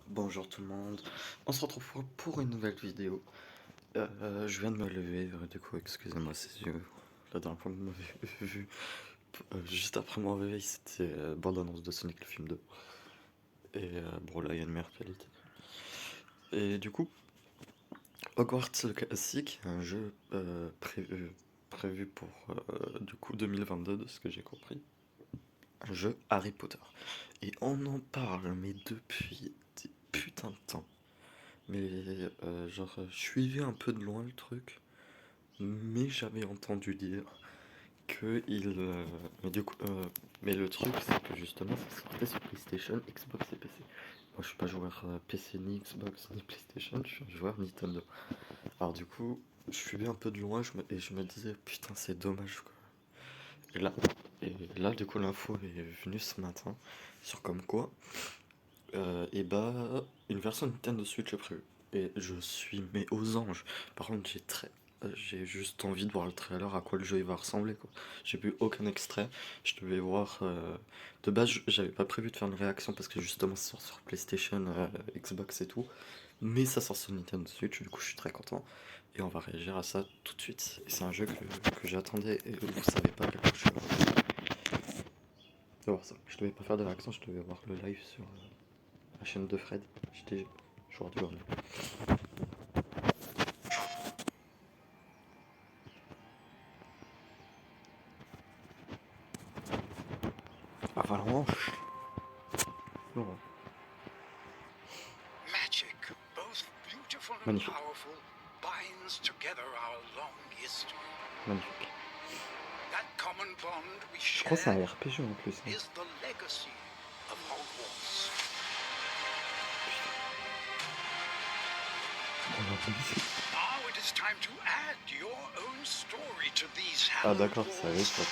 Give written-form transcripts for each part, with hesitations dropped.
Bonjour tout le monde, on se retrouve pour une nouvelle vidéo. Je viens de me lever, du coup excusez-moi ses yeux. La dernière fois que vous m'avez vu, juste après mon réveil, c'était bande-annonce de Sonic le film 2. Et bon là il y a une meilleure qualité. Et du coup, Hogwarts le classique, un jeu prévu pour du coup 2022 de ce que j'ai compris. Un jeu Harry Potter. Et on en parle mais depuis des putains de temps. Mais je suivais un peu de loin le truc, mais j'avais entendu dire que mais du coup, mais le truc, c'est que justement, ça sortait sur PlayStation, Xbox et PC. Moi, je suis pas joueur PC ni Xbox ni PlayStation, je suis un joueur Nintendo. Alors du coup, je suivais un peu de loin, et je me disais, putain, c'est dommage, quoi. Et là, du coup, l'info est venue ce matin sur comme quoi. Et bah, une version Nintendo Switch est prévue. Et je suis mais aux anges. Par contre, j'ai juste envie de voir le trailer, à quoi le jeu il va ressembler, quoi. J'ai vu aucun extrait. Je devais voir. De base, j'avais pas prévu de faire une réaction parce que justement, ça sort sur PlayStation, Xbox et tout. Mais ça sort sur Nintendo Switch, du coup, je suis très content. Et on va réagir à ça tout de suite. Et c'est un jeu que j'attendais. Et vous savez pas à quel point je suis heureux de voir ça. Je devais pas faire de réaction, je devais voir le live sur la chaîne de Fred. J'étais joueur du grenier. Avalanche. Oh, Magic, both beautiful and magnifique, powerful, binds together our long history. magnifique. That common bond we Je crois que c'est share un RPG en plus. Hein. is the legacy of Hogwarts. Now it is time to add your own story to these Ah hallowed d'accord, ça walls, arrive ça.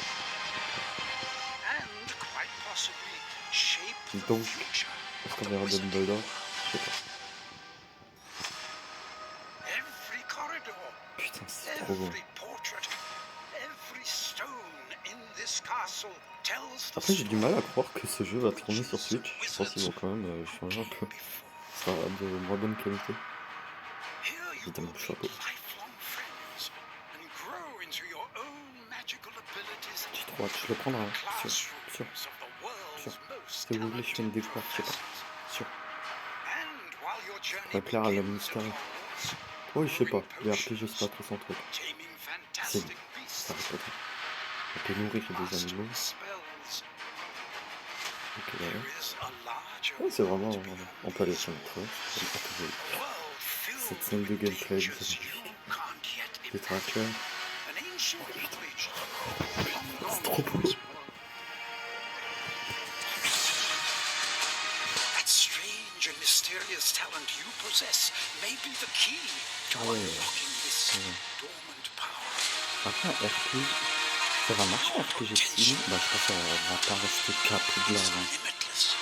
and quite possibly shape the Donc, future est-ce of qu'on the verra wizarding Dumbledore? world. Je sais pas. Every corridor, Putain, c'est trop beau. every portrait, every stone in this castle tells the Après, j'ai du mal à story croire que ce jeu va of tourner sur witches and Switch. Je pense qu'ils wizards vont quand même who changer un came peu. before. Ça sera de moins bonne qualité. Here you Évidemment, will le meet chapeau. lifelong friends and grow into your own magical abilities J'ai trop hâte, je le prendrai. in the Hein. Sûr, sûr, classrooms of the sûr. world's most Si vous voulez, je fais une talented découverte, je sais pas. professors. Sûr. And while your Ça journey pourrait plaire à l'homme begins at mystérieux. Hogwarts, Oui, je sais brewing pas. Les RPG, c'est pas potions, trop son truc. taming C'est fantastic beasts, Harry Potter. On peut nourrir des mastering animaux. spells, Ok, there voilà. is a larger Ouais, c'est vraiment. world beyond On peut aller these sur une trace. walls. A world Cette filled scène de with gameplay, c'est dangers you magnifique. can't yet Des imagine. trackers. An ancient knowledge long C'est gone trop from beau. this world. That strange and mysterious talent you possess may be the key to Ah ouais. unlocking this dormant power. Après, un RPG. Ça va marcher un RPG style. Bah, je pense que ça va pas rester qu'à Poudlard. It's Hein. limitless.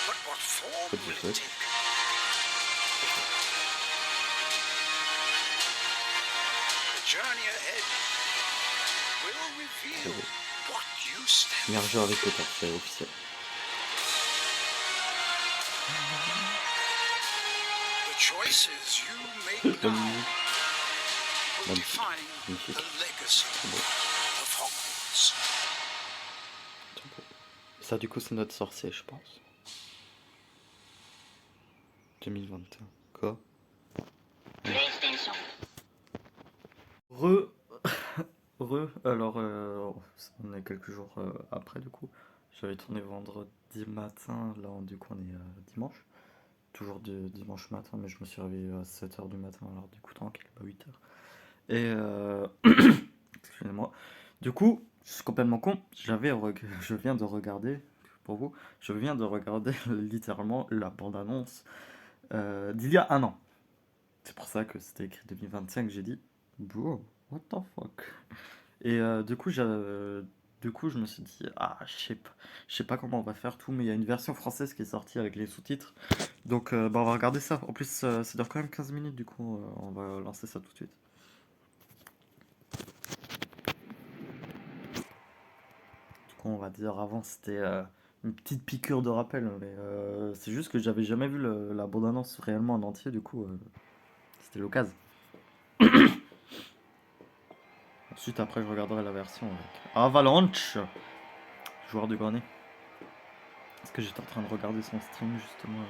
But what form Faut dire will ça. it take? The journey ahead will reveal what you stand Meilleur jeu for. Harry Potter, c'est officiel. The choices you make now will Magnifique. define Magnifique. the legacy Beau. of Hogwarts. Ça, du coup, c'est notre sorcier, je pense. 2021. Quoi? PlayStation. Alors, on est quelques jours après, du coup. J'avais tourné vendredi matin, là, du coup, on est dimanche. Toujours dimanche matin, mais je me suis réveillé à 7h du matin, alors du coup, tranquille, pas 8h. Et, excusez-moi. Du coup, je suis complètement con, je viens de regarder, pour vous, je viens de regarder littéralement la bande-annonce d'il y a un an. C'est pour ça que c'était écrit 2025, j'ai dit, bro, what the fuck. Et du coup, je me suis dit, ah, je sais pas comment on va faire tout, mais il y a une version française qui est sortie avec les sous-titres. Donc, bah, on va regarder ça. En plus, ça dure quand même 15 minutes, du coup, on va lancer ça tout de suite. Du coup, on va dire, avant, c'était une petite piqûre de rappel, mais c'est juste que j'avais jamais vu la bande-annonce réellement en entier, du coup, c'était l'occasion. Ensuite, après, je regarderai la version avec Avalanche, joueur du grenier. Parce que j'étais en train de regarder son stream, justement.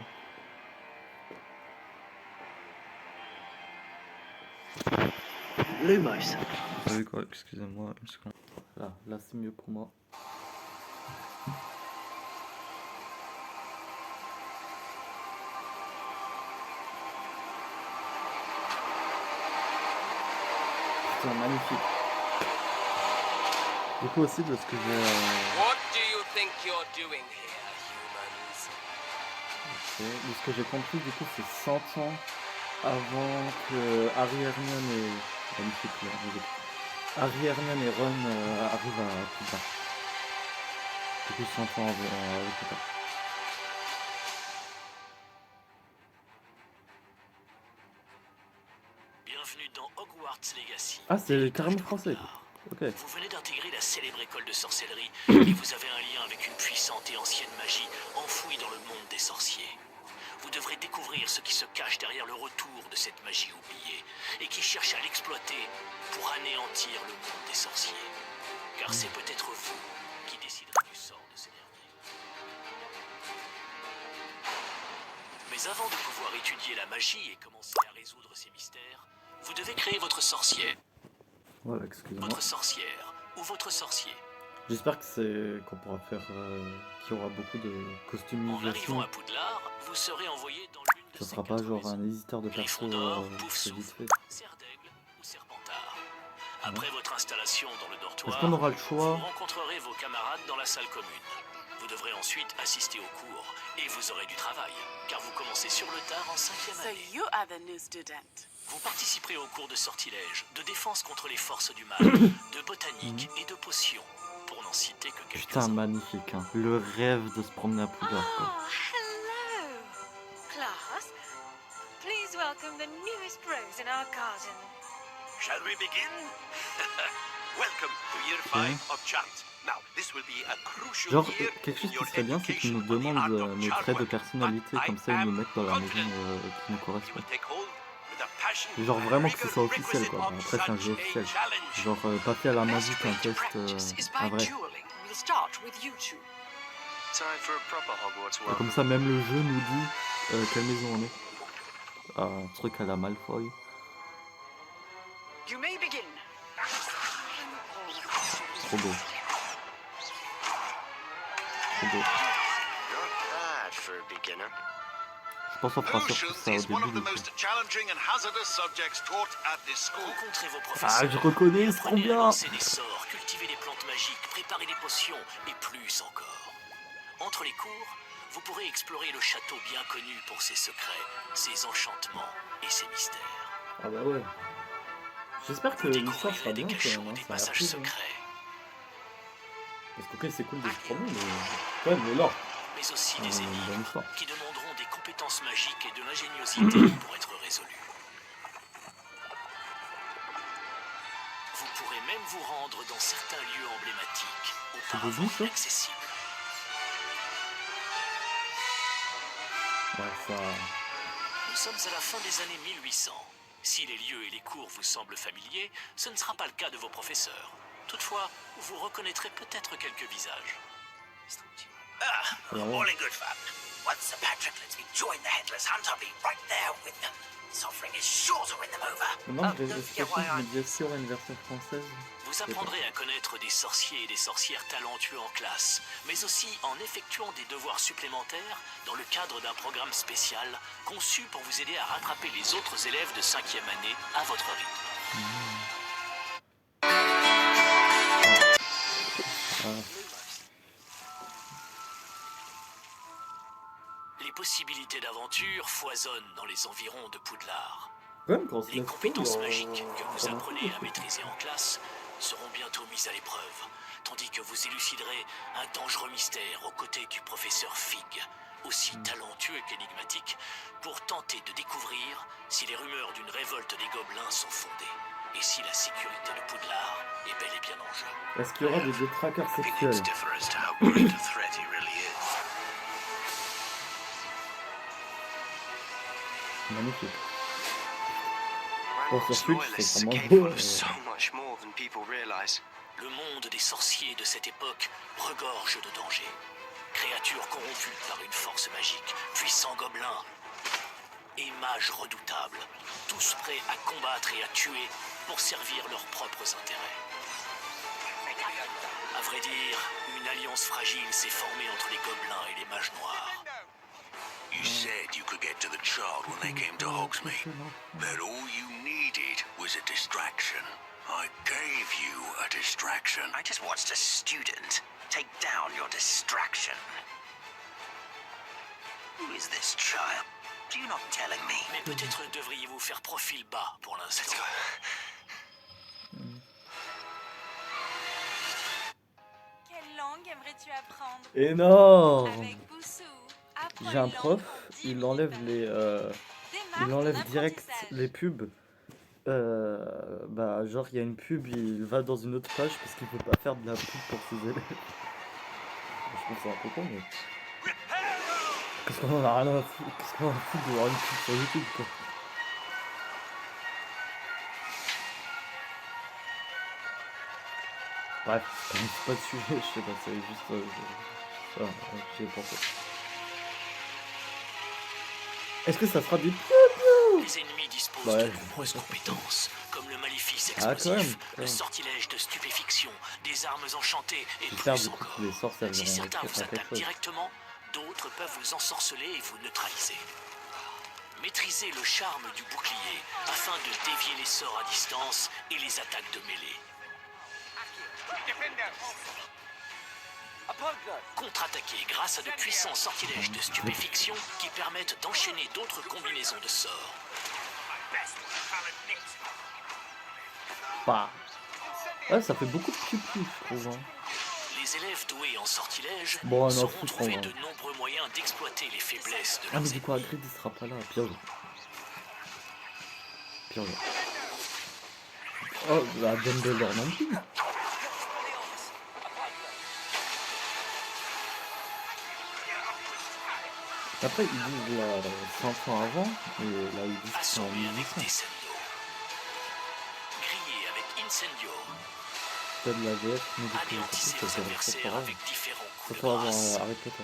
Lumos. Vous savez quoi? Excusez-moi une seconde. Là c'est mieux pour moi. C'est magnifique. Du coup aussi de ce que j'ai... What do you think you're doing here, humans? de ce que j'ai compris, du coup c'est 100 ans avant que Harry, Hermione et... Magnifique, là, Harry, Hermione et Ron arrivent à Poudlard. Du coup 100 ans avec Poudlard. Bienvenue dans Hogwarts Legacy. Ah, c'est carrément français. Ok. Vous venez d'intégrer la célèbre école de sorcellerie et vous avez un lien avec une puissante et ancienne magie enfouie dans le monde des sorciers. Vous devrez découvrir ce qui se cache derrière le retour de cette magie oubliée et qui cherche à l'exploiter pour anéantir le monde des sorciers. Car c'est peut-être vous qui déciderez du sort de ces derniers. Mais avant de pouvoir étudier la magie et commencer à résoudre ces mystères, vous devez créer votre sorcier. Voilà, excusez-moi. Votre sorcière ou votre sorcier. J'espère que c'est qu'on pourra faire, qu'il y aura beaucoup de En customisation. arrivant à Poudlard, vous serez envoyé dans l'une de Ça ces sera pas 4 genre maisons. un éditeur de perso, Gryffondor, c'est vite Poufsouffle, fait. Serre d'Aigle ou Serpentard. Après votre installation dans le Est-ce dortoir, qu'on aura le vous choix? rencontrerez vos camarades dans la salle commune. Vous devrez ensuite assister aux cours et vous aurez du travail, car vous commencez sur le tard en 5e So année. you are the new student. Vous participerez aux cours de sortilège, de défense contre les forces du mal, de botanique et de potions, pour n'en citer que Putain, quelques-uns. magnifique, hein. Le rêve de se promener à Poudlard, quoi. Oh, hello, class. Please welcome the newest rose in our garden. Shall we begin? Welcome to year 5 of chant. Now, this will be a crucial Genre, year quelque chose in qui your serait bien, c'est qu'ils nous education on the art demandent of nos chart traits de work. personnalité, But comme I ça ils nous am mettent dans la maison confident qui nous you correspond. will take hold with a passion Genre and vraiment que ce rigor soit officiel, requisite quoi. of Bon, après c'est un jeu such a officiel. challenge. Genre pas fait à la magie Best qu'un way to test practice is un by vrai. dueling. We'll start with you two. Time for a proper Hogwarts Et comme ça même le jeu nous dit quelle maison on est. Un truc à la Malfoy. You may begin. Trop beau. Trop beau. Not bad for a beginner. Je pense qu'on fera surtout Potions ça au is one of début. the most challenging and hazardous subjects taught at this school. Rencontrez vos Ah, professeurs. je reconnais, et c'est trop apprenez à bien. lancer des sorts, cultiver des plantes magiques, préparer des potions et plus encore. Entre les cours, vous pourrez explorer le château bien connu pour ses secrets, ses enchantements et ses mystères. Ah bah ouais. J'espère que Vous l'histoire sera découvrirez des bien quand cachots, même, hein, des ça a l'air passages cool, hein. secrets, Parce que ok, c'est cool de se promener, mais ouais, mais là, mais aussi des une bonne énigmes histoire. qui demanderont des compétences magiques et de l'ingéniosité pour être résolues. Vous pourrez même vous rendre dans certains lieux emblématiques, C'est auparavant beau, ça inaccessibles. Ouais, ça. Nous sommes à la fin des années 1800. Si les lieux et les cours vous semblent familiers, ce ne sera pas le cas de vos professeurs. Toutefois, vous reconnaîtrez peut-être quelques visages. Alors, All in good fun. Once Sir Patrick lets me join the Headless Hunt, I'll be right there with them. This offering is sure to win them over. maintenant, je me dis, est-ce qu'il y aura une version française? Vous apprendrez à connaître des sorciers et des sorcières talentueux en classe, mais aussi en effectuant des devoirs supplémentaires dans le cadre d'un programme spécial conçu pour vous aider à rattraper les autres élèves de 5e année à votre rythme. Les possibilités d'aventure foisonnent dans les environs de Poudlard. Quand même, quand on se Les laisse compétences foutre, magiques que vous ça m'a apprenez fait à maîtriser en classe seront bientôt mises à l'épreuve, tandis que vous éluciderez un dangereux mystère aux côtés du professeur Fig, aussi talentueux qu'énigmatique, pour tenter de découvrir si les rumeurs d'une révolte des gobelins sont fondées. et si la sécurité de Poudlard est bel et bien en jeu. Est-ce qu'il y aura des détraqueurs sexuels? Opinions differ as to how great a threat he really is. Magnifique. Randall's sur Switch, loyalists c'est are vraiment capable beau, of so much more than people realize. Le monde des sorciers de cette époque regorge de dangers. Créatures corrompues par une force magique, puissants gobelins et mages redoutables, tous prêts à combattre et à tuer pour servir leurs propres intérêts. À vrai dire, une alliance fragile s'est formée entre les gobelins et les mages noirs. You said you could get to the child when they came to Hogsmeade, but all you needed was a distraction. I gave you a distraction. I just watched a student take down your distraction. Who is this child? Do you not telling me? Mais peut-être devriez-vous faire profil bas pour Let's l'instant. go. Quelle langue aimerais-tu apprendre? Énorme. Avec Boussou. apprends J'ai un une langue prof, en 10 il minutes enlève par les jour. il Démarre enlève ton direct apprentissage. les pubs. Bah genre il y a une pub, il va dans une autre page parce qu'il peut pas faire de la pub pour ses élèves. Je trouve ça un peu con mais. Parce qu'on en a rien à foutre, qu'est-ce qu'on en a à foutre de voir une pub sur YouTube quoi. Bref, comme c'est pas de sujet, je sais pas, c'est juste j'y ai pensé. Est-ce que ça sera du Les ennemis disposent Ouais. de nombreuses compétences, comme le maléfice Ah, quand explosif, même. le sortilège de stupéfiction, des armes enchantées et J'espère plus du coup encore. que les sorts serviront Si certains à vous quelque attaquent chose. directement, d'autres peuvent vous ensorceler et vous neutraliser. Maîtrisez le charme du bouclier afin de dévier les sorts à distance et les attaques de mêlée. Contre-attaquez grâce à de puissants sortilèges de stupéfiction qui permettent d'enchaîner d'autres combinaisons de sorts. Bah. Ouais, ça fait beaucoup de pipi, je trouve. Hein. Les élèves doués en sortilège Bon, on en sauront fout, trouver on va. de nombreux moyens d'exploiter les faiblesses de Ah, mais leurs du coup, Hagrid il sera pas là. Purge. Purge. Oh, bah, Dumbledore non plus. Après, ils disent là 5 ans avant, et là ils disent que c'est en Assommez avec 1800. Descendo. Grillez avec Incendio. Peut-être la VF, mais du coup, Anéantissez ça vos fait adversaires trop avec différents coups de Faut avoir grâce. Harry Potter.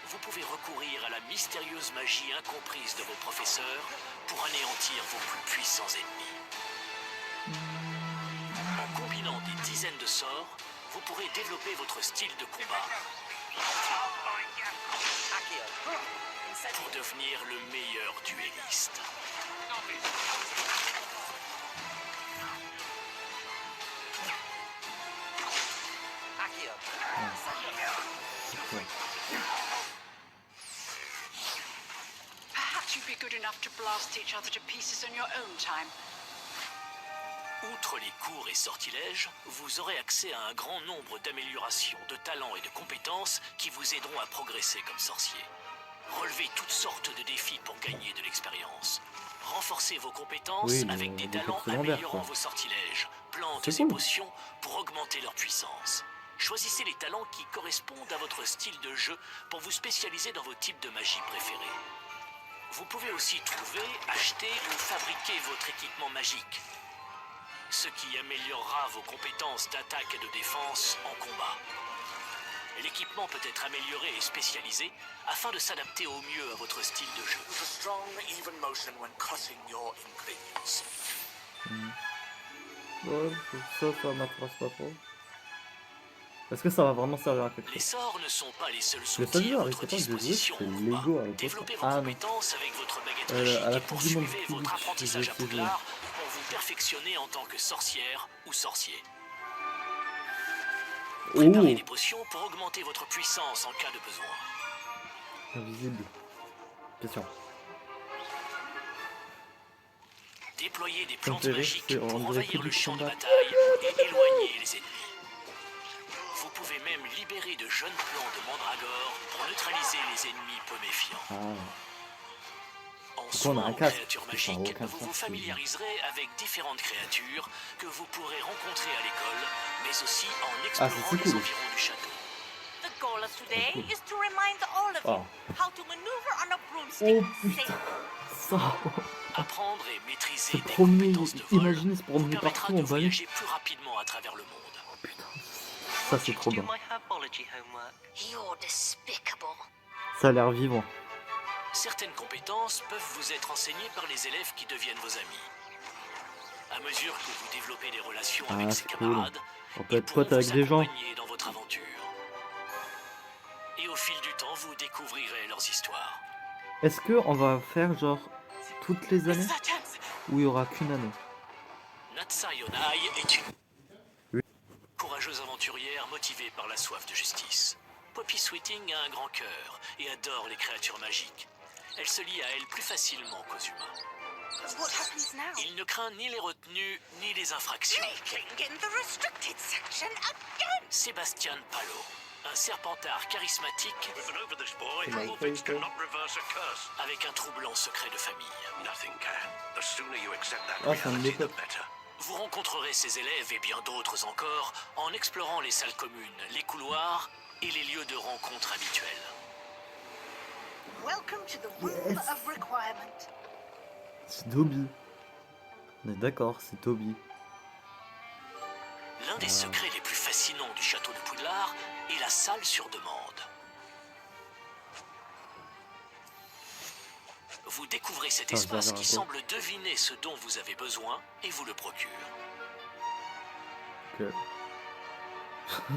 Vous pouvez recourir à la mystérieuse magie incomprise de vos professeurs pour anéantir vos plus puissants ennemis. En combinant des dizaines de sorts, vous pourrez développer votre style de combat pour devenir le meilleur duelliste. Ouais. Perhaps you'd be good enough to blast each other to pieces on your own time. Outre les cours et sortilèges, vous aurez accès à un grand nombre d'améliorations de talents et de compétences qui vous aideront à progresser comme sorcier. Relevez toutes sortes de défis pour gagner de l'expérience. Renforcez vos compétences Oui, avec des des talents cours secondaires, améliorant quoi. vos sortilèges, plantes C'est et cool. potions pour augmenter leur puissance. Choisissez les talents qui correspondent à votre style de jeu pour vous spécialiser dans vos types de magie préférés. Vous pouvez aussi trouver, acheter ou fabriquer votre équipement magique, ce qui améliorera vos compétences d'attaque et de défense en combat. L'équipement peut être amélioré et spécialisé afin de s'adapter au mieux à votre style de jeu. A strong, even motion when cutting your ingredients. Ouais, ça m'intéresse pas trop. Est-ce que ça va vraiment servir à quelque Les chose? sorts ne sont pas les seuls Le seul outils jeu à Harry votre Potter que j'ai joué, disposition c'est en Lego combat. Harry Potter. Développez vos Ah non. compétences avec votre baguette À magique la et Coupe du Monde poursuivez Quidditch, votre apprentissage j'ai à essayé. Poudlard pour vous perfectionner en tant que sorcière ou sorcier. Préparez Oh, des potions pour augmenter votre puissance en cas de besoin. invisible. Bien sûr. Déployez des plantes Intérêt, magiques c'est on pour dirait envahir que le du champ de combat. bataille et éloigner les ennemis. Vous pouvez même libérer de jeunes plants de mandragore pour neutraliser les ennemis peu méfiants. Ah, Pourquoi on a soin un aux casque? créatures Ça n'a magiques, aucun vous sens, vous ce familiariserez avec différentes créatures que vous pourrez rencontrer à l'école, mais aussi en Ah, explorant c'est les cool. environs du château. The goal of today cool. is to remind all of Oh. you how to maneuver on a broomstick Oh safely. putain, ça. Apprendre et Se maîtriser des promener, compétences de vol imaginez se vous promener permettra partout de en balai. voyager plus rapidement à travers le monde. Putain, ça c'est trop bien. You're despicable. Ça a l'air vivant. Certaines compétences peuvent vous être enseignées par les élèves qui deviennent vos amis. À mesure que vous développez des relations Ah, avec c'est ces cool. camarades, On peut ils être pourront pote avec vous des gens. accompagner dans votre aventure. Et au fil du temps, vous découvrirez leurs histoires. Est-ce que on va faire genre toutes les années ou il y aura qu'une année? Natsa Yonai est une Oui. courageuse aventurière motivée par la soif de justice. Poppy Sweeting a un grand cœur et adore les créatures magiques. Elle se lie à elles plus facilement qu'aux humains. What happens now? Il ne craint ni les retenues ni les infractions. Sneaking in the restricted section again. Sébastien Palo, un serpentard charismatique avec un troublant secret de famille. Ah, ça me déteste. Vous rencontrerez ces élèves et bien d'autres encore en explorant les salles communes, les couloirs et les lieux de rencontre habituels. Welcome to the room of requirement. C'est Toby. On est d'accord, c'est Toby. L'un des secrets les plus fascinants du château de Poudlard est la salle sur demande. Vous découvrez cet Ah, espace j'avais qui raté. semble deviner ce dont vous avez besoin et vous le procure. Ok.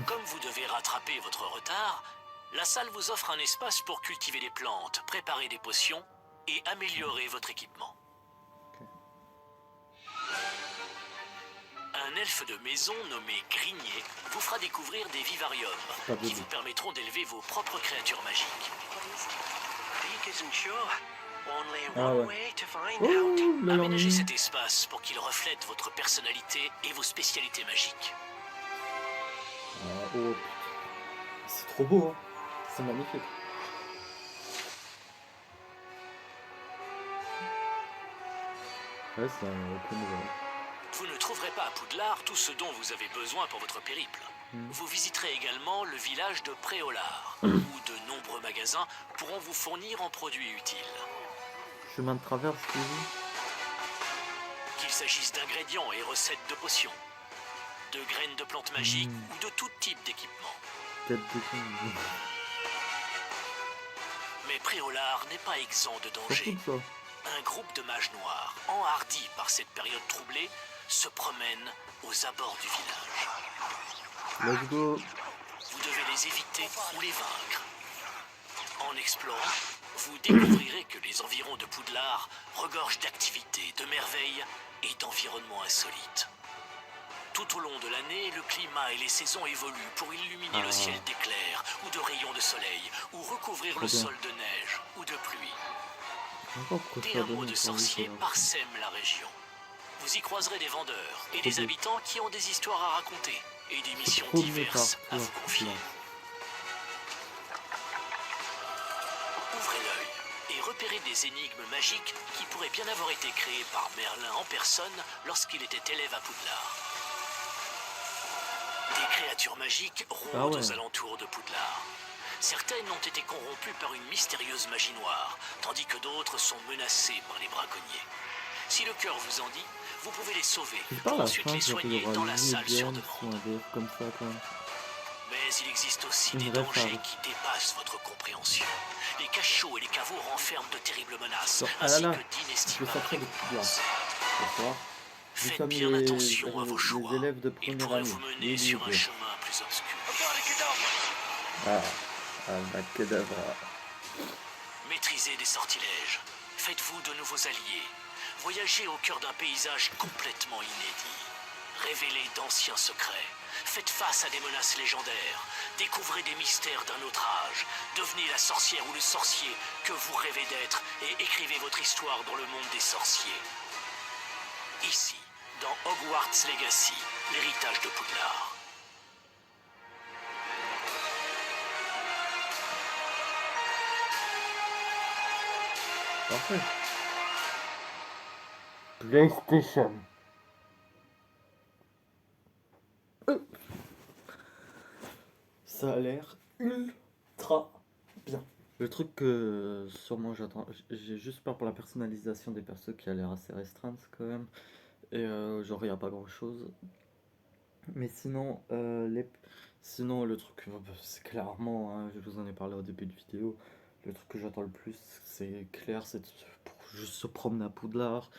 Comme vous devez rattraper votre retard, la salle vous offre un espace pour cultiver des plantes, préparer des potions et améliorer votre équipement. Un elfe de maison nommé Grigné vous fera découvrir des vivariums Pas qui joli. vous permettront d'élever vos propres créatures magiques. Ah ouais. Oh, là, Aménagez cet espace pour qu'il reflète votre personnalité et vos spécialités magiques. Oh putain. C'est trop beau, hein. C'est magnifique. Ouais, c'est un open world. Vous ne trouverez pas à Poudlard tout ce dont vous avez besoin pour votre périple. Vous visiterez également le village de Préolard, où de nombreux magasins pourront vous fournir en produits utiles. Chemin de traverse, toujours. Qu'il s'agisse d'ingrédients et recettes de potions, de graines de plantes magiques ou de tout type d'équipement. Tête de con. Mais Préolard n'est pas exempt de danger. Surtout de ça. Un groupe de mages noirs, enhardis par cette période troublée, se promène aux abords du village. Let's go. Vous devez les éviter ou les vaincre. En explorant, vous découvrirez que les environs de Poudlard regorgent d'activités, de merveilles et d'environnements insolites. Tout au long de l'année, le climat et les saisons évoluent pour illuminer le ciel d'éclairs ou de rayons de soleil, ou recouvrir le bien. sol de neige ou de pluie. Encore pourquoi Des ça hameaux donne de envie, sorciers ça. parsèment la région. Vous y croiserez des vendeurs et Trop des bien. habitants qui ont des histoires à raconter et des missions Trop de diverses méta. à vous confier. Ouvrez l'œil et repérez des énigmes magiques qui pourraient bien avoir été créées par Merlin en personne lorsqu'il était élève à Poudlard. Des créatures magiques rôdent ouais. aux alentours de Poudlard. Certaines ont été corrompues par une mystérieuse magie noire, tandis que d'autres sont menacées par les braconniers. Si le cœur vous en dit, vous pouvez les sauver C'est pas pour à la ensuite fin, les genre, il soigner y aura dans la Lily salle sur James ou un demande. délire comme ça, quand même. Mais il existe aussi Une des vraie dangers femme. qui dépassent votre compréhension. Les cachots et les caveaux renferment de terribles menaces, Genre, ah ainsi là là, que je d'inestimables sortais de Poudlard. récompenses. Bonsoir. Nous Faites sommes bien attention à vos les choix. élèves de Ils première pourraient année. vous mener Lily sur un James. chemin plus obscur. Ah, Abacadabra. Maîtrisez des sortilèges. Faites-vous de nouveaux alliés. Voyagez au cœur d'un paysage complètement inédit. Révélez d'anciens secrets. Faites face à des menaces légendaires. Découvrez des mystères d'un autre âge. Devenez la sorcière ou le sorcier que vous rêvez d'être et écrivez votre histoire dans le monde des sorciers. Ici, dans Hogwarts Legacy, l'héritage de Poudlard. Parfait. PlayStation. Ça a l'air ultra bien. Le truc que sûrement j'attends, j'ai juste peur pour la personnalisation des persos qui a l'air assez restreinte quand même. Et genre il n'y a pas grand chose. Mais sinon, sinon le truc, c'est clairement, hein, je vous en ai parlé au début de vidéo, le truc que j'attends le plus, c'est clair, c'est pour juste se promener à Poudlard.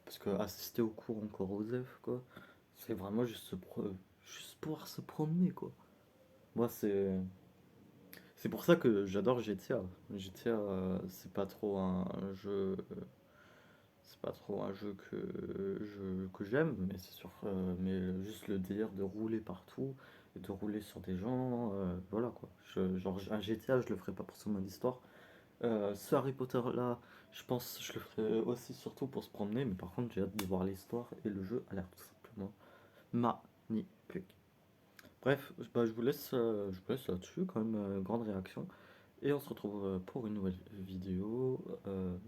Parce que assister au cours encore aux F, quoi, c'est vraiment juste, juste pouvoir se promener, quoi. Moi, c'est pour ça que j'adore GTA. GTA, c'est pas trop un jeu. C'est pas trop un jeu que j'aime, mais c'est sûr. Mais juste le délire de rouler partout et de rouler sur des gens, voilà quoi. Genre, un GTA, je le ferais pas pour son mode histoire. Ce Harry Potter là, je pense je le ferai aussi surtout pour se promener, mais par contre j'ai hâte de voir l'histoire et le jeu a l'air tout simplement magnifique. Bref, je vous laisse là-dessus, quand même, grande réaction. Et on se retrouve pour une nouvelle vidéo.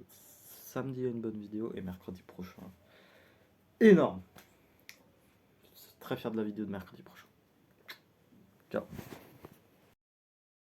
Samedi, une bonne vidéo, et mercredi prochain. Énorme! Je suis très fier de la vidéo de mercredi prochain. Ciao!